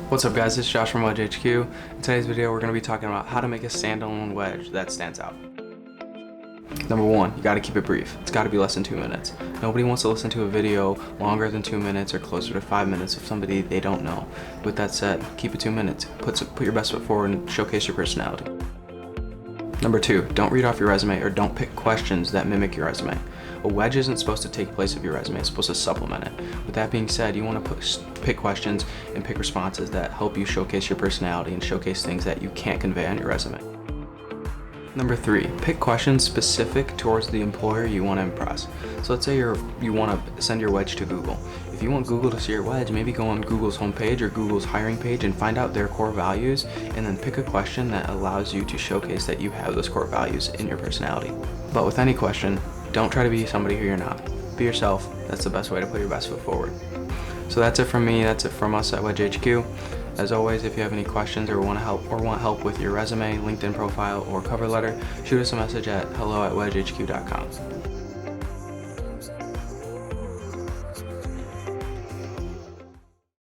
What's up guys, it's Josh from Wedge HQ. In today's video we're going to be talking about how to make a standalone wedge that stands out. Number one, you got to keep it brief. It's got to be less than 2 minutes. Nobody wants to listen to a video longer than 2 minutes or closer to 5 minutes of somebody they don't know. With that said, keep it 2 minutes. Put your best foot forward and showcase your personality. Number two, don't read off your resume or don't pick questions that mimic your resume. A wedge isn't supposed to take place of your resume, it's supposed to supplement it. With that being said, you want to pick questions and pick responses that help you showcase your personality and showcase things that you can't convey on your resume. Number three, pick questions specific towards the employer you want to impress. So let's say you want to send your wedge to Google. If you want Google to see your wedge, maybe go on Google's homepage or Google's hiring page and find out their core values, and then pick a question that allows you to showcase that you have those core values in your personality. But with any question, don't try to be somebody who you're not. Be yourself. That's the best way to put your best foot forward. So that's it from me. That's it from us at Wedge HQ. As always, if you have any questions or want help with your resume, LinkedIn profile, or cover letter, shoot us a message at hello@wedgehq.com.